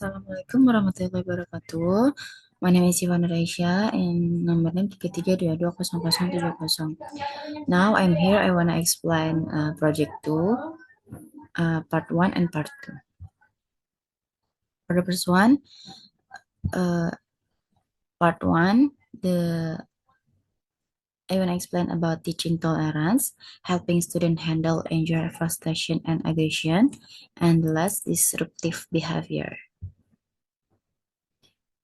Assalamualaikum warahmatullahi wabarakatuh. My name is Ivan Raisya and number name 33220070. Now I'm here. I wanna explain project 2, part 1 and part 2. For the first one, uh, part 1, I wanna explain about teaching tolerance, helping students handle anger, frustration, and aggression, and less disruptive behavior.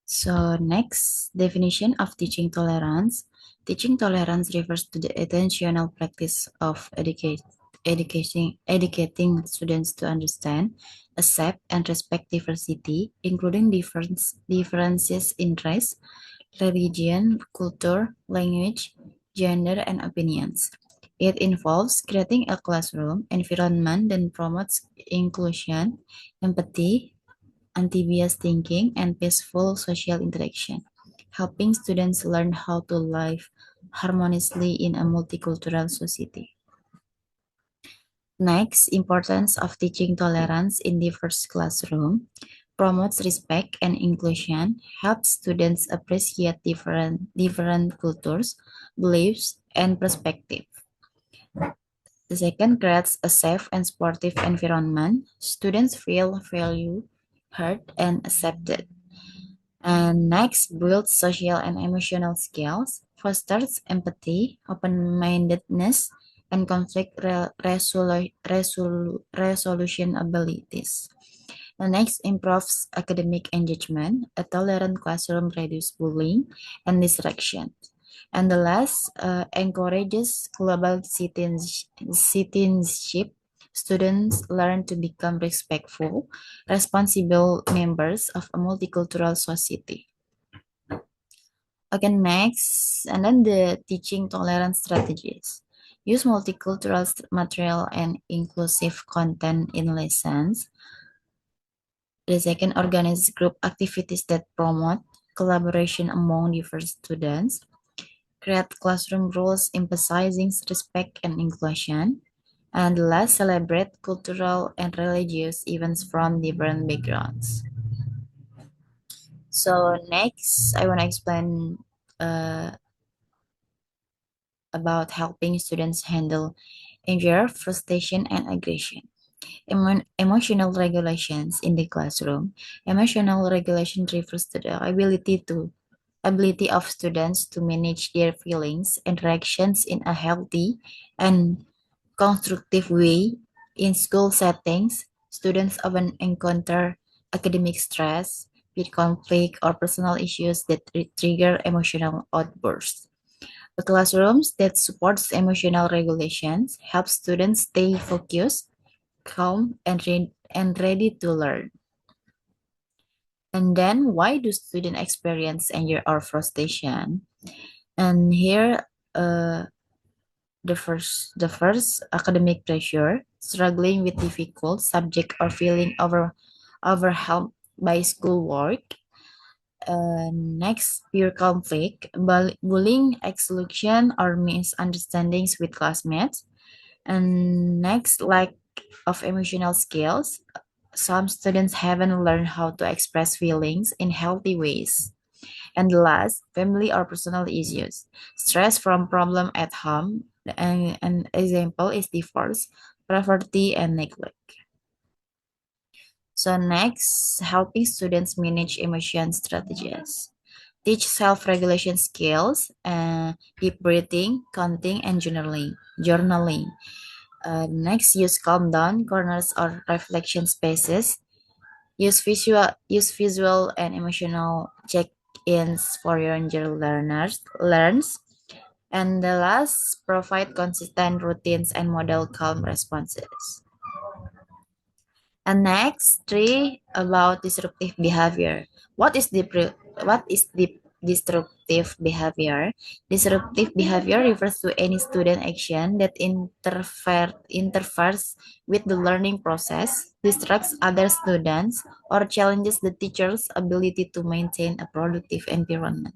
So next, definition of teaching tolerance. Teaching tolerance refers to the intentional practice of educating students to understand, accept, and respect diversity, including differences in race, religion, culture, language, gender, and opinions. It involves creating a classroom environment that promotes inclusion, empathy, anti-bias thinking, and peaceful social interaction, helping students learn how to live harmoniously in a multicultural society. Next, importance of teaching tolerance in diverse classroom promotes respect and inclusion, helps students appreciate different cultures, beliefs, and perspectives. The second creates a safe and supportive environment. Students feel valued, heard, and accepted. And next, builds social and emotional skills, fosters empathy, open-mindedness, and conflict resolution abilities. The next, improves academic engagement. A tolerant classroom reduces bullying and distraction. And the last, encourages global citizenship. Students learn to become respectful, responsible members of a multicultural society. Okay, next, and then the teaching tolerance strategies. Use multicultural material and inclusive content in lessons. The second, organize group activities that promote collaboration among diverse students. Create classroom rules emphasizing respect and inclusion. And last, celebrate cultural and religious events from different backgrounds. So next, I want to explain uh, about helping students handle anger, frustration, and aggression. Emotional regulations in the classroom. Emotional regulation refers to the ability of students to manage their feelings and reactions in a healthy and constructive way. In school settings, students often encounter academic stress, peer conflict, or personal issues that trigger emotional outbursts. A classrooms that supports emotional regulations help students stay focused, calm, and ready to learn. And then, why do students experience anger or frustration? And here, uh, the first academic pressure, struggling with difficult subject or feeling overwhelmed by schoolwork. Next, peer conflict, bullying, exclusion, or misunderstandings with classmates. And next, lack of emotional skills. Some students haven't learned how to express feelings in healthy ways. And last, family or personal issues. Stress from problem at home. An example is divorce, poverty, and neglect. So next, helping students manage emotion strategies. Teach self-regulation skills, deep breathing, counting, and journaling. Next, use calm down corners or reflection spaces. Use visual and emotional check-ins for your learns. And the last, provide consistent routines and model calm responses. And next, three, about disruptive behavior. What is the disruptive behavior? Disruptive behavior refers to any student action that interferes with the learning process, distracts other students, or challenges the teacher's ability to maintain a productive environment.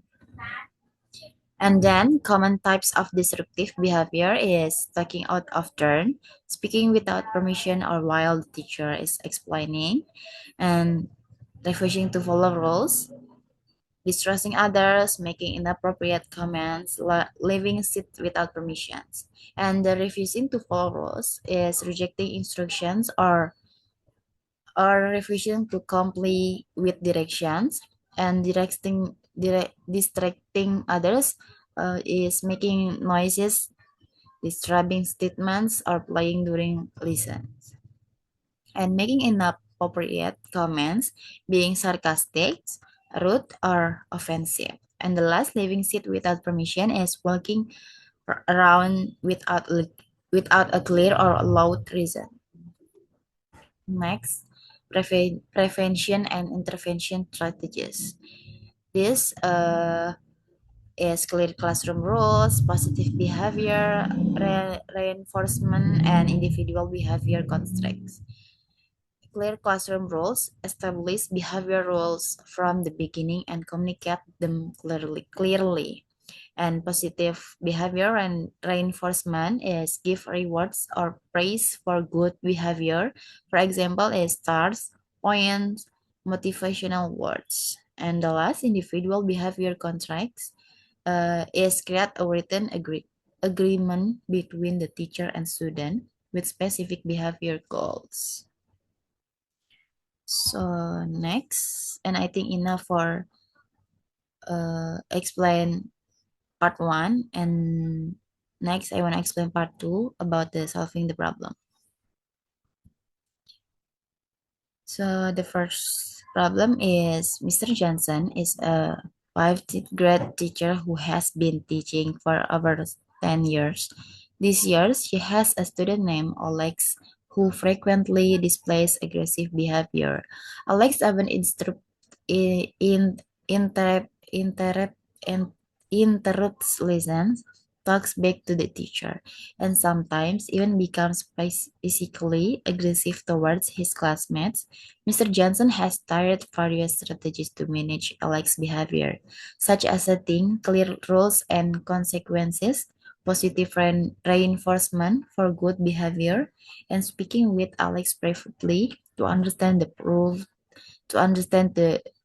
And then common types of disruptive behavior is talking out of turn, speaking without permission or while the teacher is explaining, and refusing to follow rules, distrusting others, making inappropriate comments, leaving seat without permissions. And the refusing to follow rules is rejecting instructions or refusing to comply with directions, and distracting others is making noises, disturbing statements, or playing during lessons, and making inappropriate comments, being sarcastic, rude, or offensive. And the last, leaving seat without permission, is walking around without a clear or loud reason. Next, prevention and intervention strategies. This is clear classroom rules, positive behavior, reinforcement, and individual behavior constraints. Clear classroom rules, establish behavior rules from the beginning and communicate them clearly. And positive behavior and reinforcement is give rewards or praise for good behavior. For example, is stars, points, motivational words. And the last, individual behavior contracts is create a written agreement between the teacher and student with specific behavior goals. So next, and I think enough for explain part one, and next I want to explain part two about the solving the problem. So the first problem is Mr. Johnson is a fifth grade teacher who has been teaching for over 10 years. This year, she has a student named Alex who frequently displays aggressive behavior. Alex even interrupt, interrupt, and interrupts lessons, talks back to the teacher, and sometimes even becomes physically aggressive towards his classmates. Mr. Johnson has tried various strategies to manage Alex's behavior, such as setting clear rules and consequences, positive reinforcement for good behavior, and speaking with Alex privately to understand the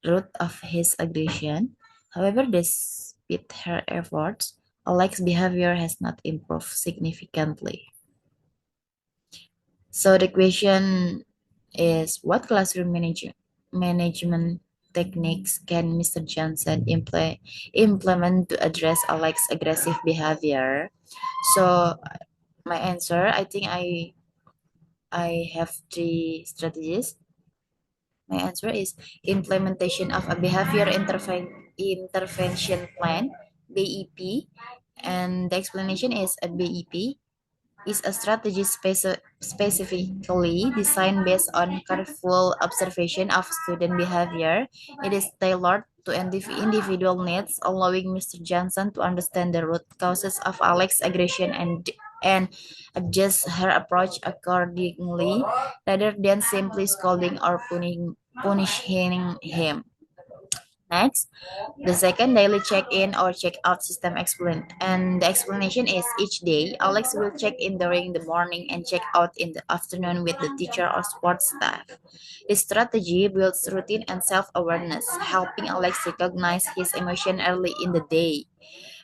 root of his aggression. However, despite her efforts, Alex's behavior has not improved significantly. So the question is, what classroom management techniques can Mr. Johnson implement to address Alex's aggressive behavior? So my answer, I think I have three strategies. My answer is implementation of a behavior intervention plan, BEP, and the explanation is a BEP is a strategy specifically designed based on careful observation of student behavior. It is tailored to individual needs, allowing Mr. Johnson to understand the root causes of Alex's aggression and adjust her approach accordingly, rather than simply scolding or punishing him. Next, the second daily check-in or check-out system explain, and the explanation is each day Alex will check in during the morning and check out in the afternoon with the teacher or support staff. This strategy builds routine and self-awareness, helping Alex recognize his emotion early in the day.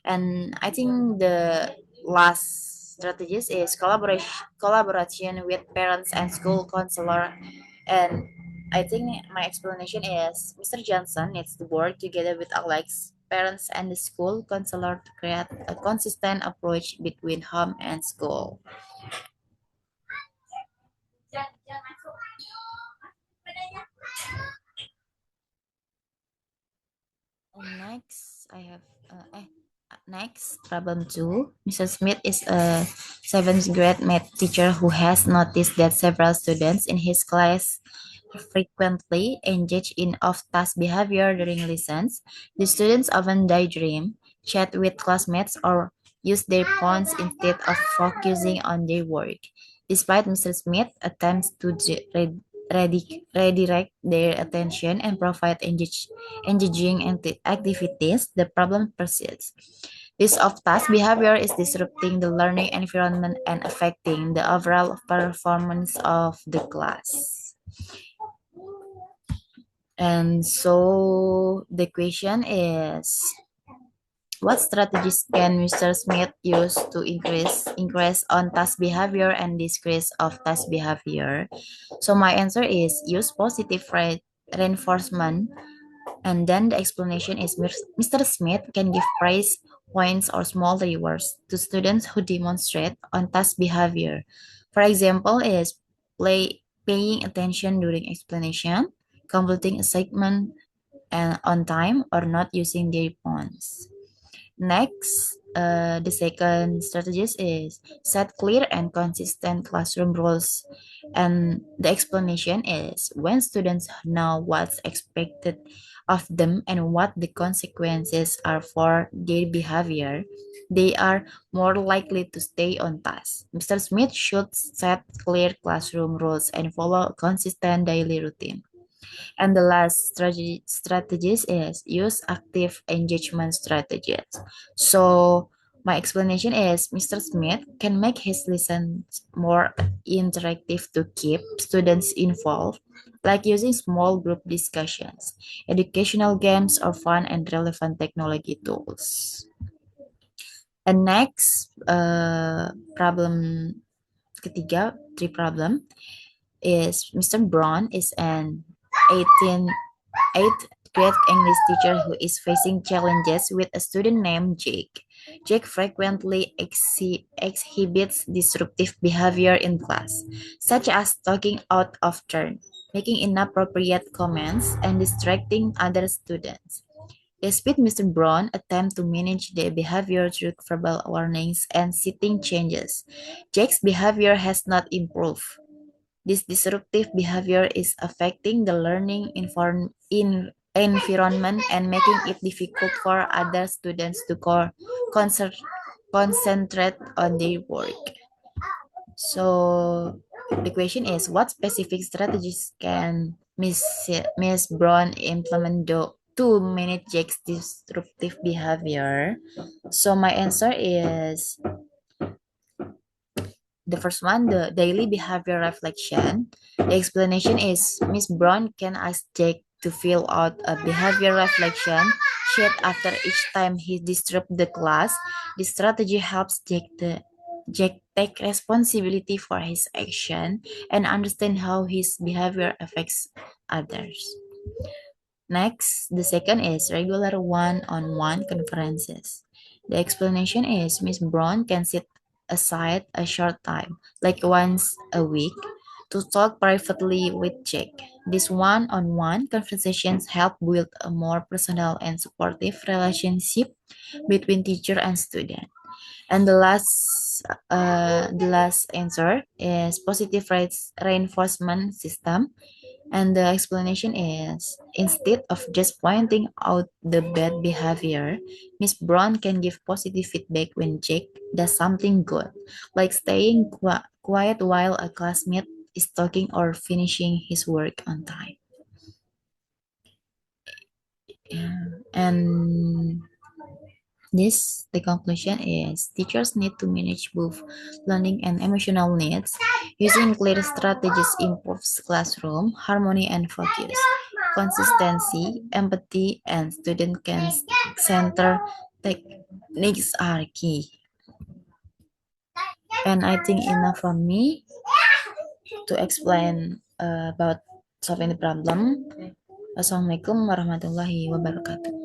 And I think the last strategies is collaboration with parents and school counselor. And I think my explanation is Mr. Johnson needs to work together with Alex, parents, and the school counselor to create a consistent approach between home and school. And next, I have next problem two. Mrs. Smith is a seventh grade math teacher who has noticed that several students in his class frequently engage in off-task behavior during lessons. The students often daydream, chat with classmates, or use their phones instead of focusing on their work. Despite Mr. Smith attempts to redirect their attention and provide engaging activities, the problem persists. This off-task behavior is disrupting the learning environment and affecting the overall performance of the class. And so the question is, what strategies can Mr. Smith use to increase on task behavior and decrease of task behavior? So my answer is use positive reinforcement. And then the explanation is Mr. Smith can give praise points or small rewards to students who demonstrate on task behavior. For example, is paying attention during explanation, completing a segment and on time, or not using their phones. Next, the second strategist is set clear and consistent classroom rules. And the explanation is when students know what's expected of them and what the consequences are for their behavior, they are more likely to stay on task. Mr. Smith should set clear classroom rules and follow a consistent daily routine. And the last strategies is use active engagement strategies. So my explanation is Mr. Smith can make his lessons more interactive to keep students involved, like using small group discussions, educational games, or fun and relevant technology tools. And next, problem ketiga, three problem is Mr. Braun is an 18 eighth grade English teacher who is facing challenges with a student named Jake. Jake frequently exhibits disruptive behavior in class, such as talking out of turn, making inappropriate comments, and distracting other students. Despite Mr. Brown attempt to manage the behavior through verbal warnings and setting changes, Jake's behavior has not improved. This disruptive behavior is affecting the learning environment and making it difficult for other students to concentrate on their work. So the question is, what specific strategies can Miss Brown implement to manage Jake's disruptive behavior? So my answer is the first one, the daily behavior reflection. The explanation is Miss Brown can ask Jake to fill out a behavior reflection sheet after each time he disrupts the class. This strategy helps Jake take responsibility for his action and understand how his behavior affects others. Next, the second is regular one-on-one conferences. The explanation is Miss Brown can sit aside a short time, like once a week, to talk privately with Jake. These one-on-one conversations help build a more personal and supportive relationship between teacher and student. And the last answer is positive reinforcement system. And the explanation is instead of just pointing out the bad behavior, Miss Brown can give positive feedback when Jake does something good, like staying quiet while a classmate is talking or finishing his work on time. Yeah. And the conclusion is teachers need to manage both learning and emotional needs. Using clear strategies improves classroom harmony and focus. Consistency, empathy, and student can center techniques are key. And I think enough from me to explain about solving the problem. Assalamualaikum warahmatullahi wabarakatuh.